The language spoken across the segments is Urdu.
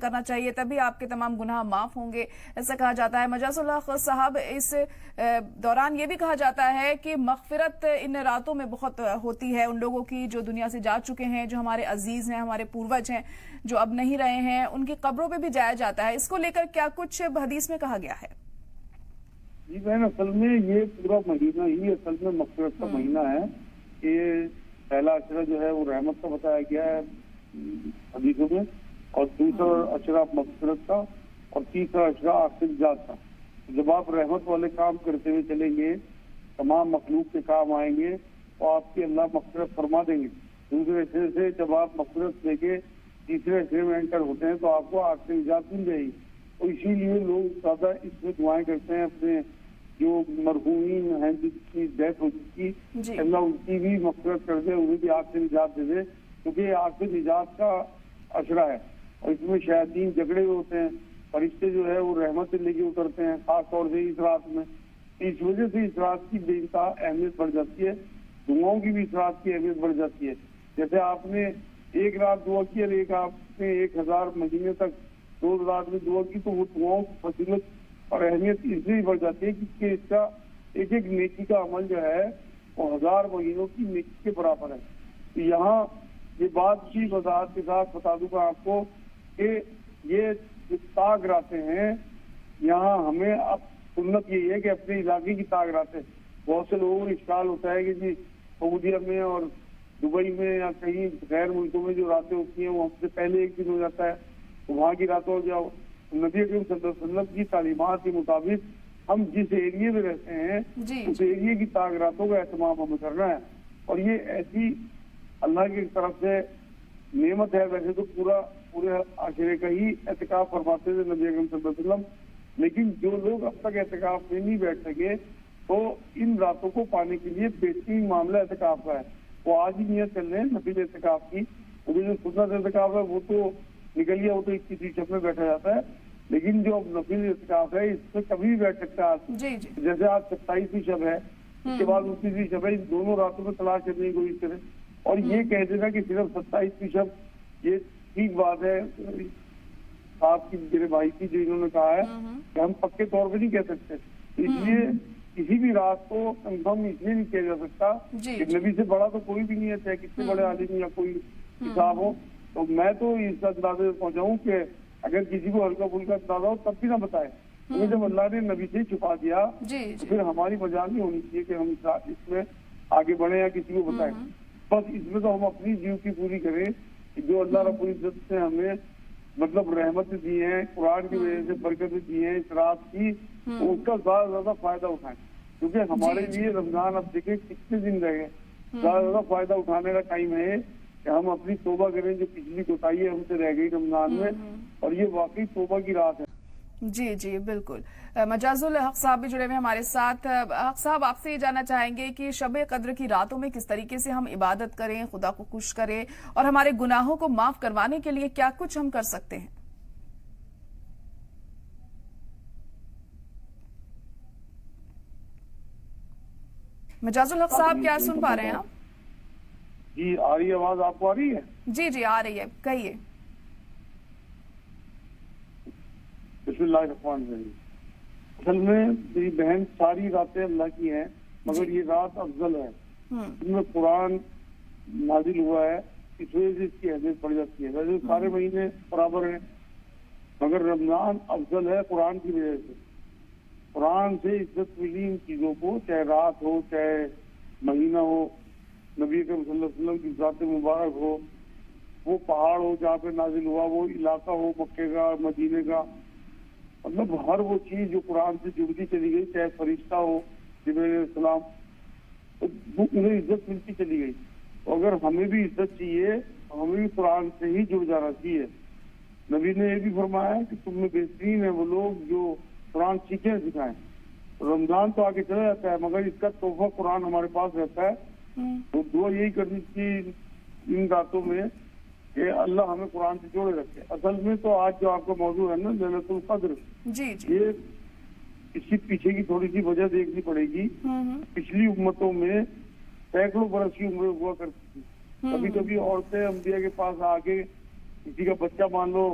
کرنا چاہیے تبھی آپ کے تمام گناہ معاف ہوں گے، ایسا کہا جاتا ہے۔ مجاز اللہ صاحب، اس دوران یہ بھی کہا جاتا ہے کہ مغفرت ان راتوں میں بہت ہوتی ہے ان لوگوں کی جو دنیا سے جا چکے ہیں، جو ہمارے عزیز ہیں، ہمارے پوروج ہیں، جو اب نہیں رہے ہیں، ان کی قبروں پہ بھی جایا جاتا ہے۔ اس کو لے کر کیا کچھ حدیث میں کہا گیا ہے؟ جی بہن، اصل میں یہ پورا مہینہ ہی اصل میں مغفرت کا مہینہ ہے۔ یہ پہلا اشرہ جو ہے وہ رحمت کا بتایا گیا ہے حدیثوں میں، اور دوسرا اشرہ مغفرت کا، اور تیسرا اشرہ آخر نجات کا۔ جب آپ رحمت والے کام کرتے ہوئے چلیں گے، تمام مخلوق کے کام آئیں گے تو آپ کی اللہ مغفرت فرما دیں گے۔ دوسرے اشرے سے جب آپ مغفرت لے کے تیسرے اشرے میں انٹر ہوتے ہیں تو آپ کو آخر نجات مل جائے گی۔ تو اسی لیے لوگ زیادہ اس میں دعائیں کرتے ہیں اپنے جو مرحومین ہیں جن کی ڈیتھ ہو چکی، اللہ ان کی بھی مغفرت کر دے، انہیں بھی آخر نجات دے دے، کیونکہ یہ آخر نجات کا اشرہ ہے اور اس میں شیاطین جھگڑے ہوئے ہوتے ہیں، فرشتے جو ہے وہ رحمت لے کے اترتے ہیں، خاص طور سے اس رات میں۔ اس وجہ سے اس رات کی بے انتہا اہمیت بڑھ جاتی ہے، دعاؤں کی بھی اس رات کی اہمیت بڑھ جاتی ہے۔ جیسے آپ نے ایک رات دعا کی اور ایک آپ نے 1000 مہینے تک روز رات میں دعا کی، تو وہ دعاؤں کی فضیلت اور اہمیت اس لیے بڑھ جاتی ہے کہ اس کا ایک ایک نیکی کا عمل جو ہے وہ 1000 مہینوں کی نیکی کے برابر ہے۔ تو یہاں یہ بات کی وضاحت کے ساتھ بتا دوں گا آپ کو کہ یہ جو تاغ راتیں ہیں، یہاں ہمیں اب سنت یہی ہے کہ اپنے علاقے کی تاغ راتیں، بہت سے لوگوں کو اشکال ہوتا ہے کہ جی سعودیہ میں اور دبئی میں یا کہیں غیر ملکوں میں جو راتیں ہوتی ہیں وہ ہم سے پہلے ایک دن ہو جاتا ہے، تو وہاں کی راتوں جاؤ۔ نبی اکرم صلی اللہ علیہ وسلم کی تعلیمات کے مطابق ہم جس ایریے میں رہتے ہیں اس ایریے کی تاغ راتوں کا اہتمام ہمیں کرنا ہے، اور یہ ایسی اللہ کی طرف سے نعمت ہے۔ ویسے تو پورے عاشرے کا ہی اعتکاف فرماتے تھے نبی اکرم صلی اللہ علیہ وسلم، لیکن جو لوگ اب تک اعتکاف میں نہیں بیٹھ سکے تو ان راتوں کو پانے کے لیے بہترین معاملہ اعتکاف کا ہے۔ وہ آج ہی نیت کر لیں نفل اعتکاف کی، کیونکہ جو سنت اعتکاف ہے وہ تو نکل گیا، وہ تو 21 شب میں بیٹھا جاتا ہے، لیکن جو نفل اعتکاف ہے اس میں کبھی بھی بیٹھ سکتا ہے۔ جیسے آج 27ویں شب ہے، اس کے بعد 29ویں شب ہے، ان دونوں راتوں میں تلاش کرنے کی کوشش کریں، اور یہ کہہ دینا کہ صرف 27ویں شب، یہ ٹھیک بات ہے آپ کی، میرے بھائی کی، جو انہوں نے کہا ہے کہ ہم پکے طور پہ نہیں کہہ سکتے، اس لیے کسی بھی رات کو کنفرم اس لیے نہیں کیا جا سکتا کہ نبی سے بڑا تو کوئی بھی نہیں ہے، چاہے کتنے بڑے عالم یا کوئی حساب ہو۔ تو میں تو اس اندازے سے پہنچاؤں کہ اگر کسی کو ہلکا پھلکا اندازہ ہو تب بھی نہ بتائے، کیونکہ جب اللہ نے نبی سے چھپا دیا تو پھر ہماری مجال نہیں ہونی چاہیے کہ ہم اس میں آگے بڑھیں یا کسی کو بتائیں۔ بس اس میں تو ہم اپنی ڈیوٹی پوری کریں کہ جو اللہ رب العزت سے ہمیں مطلب رحمت دی ہیں، قرآن کی وجہ سے برکتیں دی ہیں اس رات کی، اس کا زیادہ سے زیادہ فائدہ اٹھائیں، کیونکہ ہمارے لیے رمضان اب دیکھیں کتنے دن رہ گئے، زیادہ سے زیادہ فائدہ اٹھانے کا ٹائم ہے کہ ہم اپنی توبہ کریں جو پچھلی کوتاہی ہم سے رہ گئی رمضان میں، اور یہ واقعی توبہ کی رات ہے۔ جی بالکل۔ مجاز الحق صاحب بھی جڑے ہوئے ہمارے ساتھ۔ حق صاحب، آپ سے یہ جاننا چاہیں گے کہ شب قدر کی راتوں میں کس طریقے سے ہم عبادت کریں، خدا کو خوش کریں، اور ہمارے گناہوں کو معاف کروانے کے لیے کیا کچھ ہم کر سکتے ہیں؟ مجاز الحق صاحب، کیا سن پا رہے ہیں آپ؟ جی آ رہی ہے آواز، آپ کو آ رہی ہے؟ جی آ رہی ہے، کہیے۔ بسم اللہ الرحمن الرحیم۔ اصل میں میری بہن ساری راتیں اللہ کی ہیں، مگر یہ رات افضل ہے، اس میں قرآن نازل ہوا ہے، اس وجہ سے اس کی اہمیت بڑھ جاتی ہے۔ ویسے سارے مہینے برابر ہیں، مگر رمضان افضل ہے قرآن کی وجہ سے۔ قرآن سے عزت ملی ان چیزوں کو، چاہے رات ہو، چاہے مہینہ ہو، نبی اکرم صلی اللہ علیہ وسلم کی ذات مبارک ہو، وہ پہاڑ ہو جہاں پہ نازل ہوا، وہ علاقہ ہو مکے کا، مدینے کا، مطلب ہر وہ چیز جو قرآن سے جڑتی چلی گئی، چاہے فرشتہ ہو جبرائیل علیہ السلام، وہ انہیں عزت ملتی چلی گئی۔ تو اگر ہمیں بھی عزت چاہیے تو ہمیں بھی قرآن سے ہی جڑ جانا چاہیے۔ نبی نے یہ بھی فرمایا کہ تم میں بہترین ہے وہ لوگ جو قرآن سیکھیں سکھائیں۔ رمضان تو آگے چلا جاتا ہے، مگر اس کا تحفہ قرآن ہمارے پاس رہتا ہے۔ تو دعا یہی کرنی چاہیے ان راتوں میں کہ اللہ ہمیں قرآن سے جوڑے رکھے۔ اصل میں تو آج جو آپ کا موضوع ہے نا لیلۃ القدر، یہ اس کی پیچھے کی تھوڑی سی وجہ دیکھنی پڑے گی۔ پچھلی امتوں میں سینکڑوں برس کی عمریں ہوا کرتی تھی، کبھی کبھی عورتیں انبیاء کے پاس آ کے کسی کا بچہ مان لو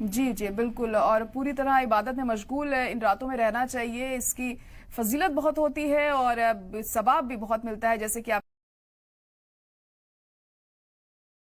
جی جی بالکل، اور پوری طرح عبادت میں مشغول ان راتوں میں رہنا چاہیے، اس کی فضیلت بہت ہوتی ہے اور ثواب بھی بہت ملتا ہے، جیسے کہ آپ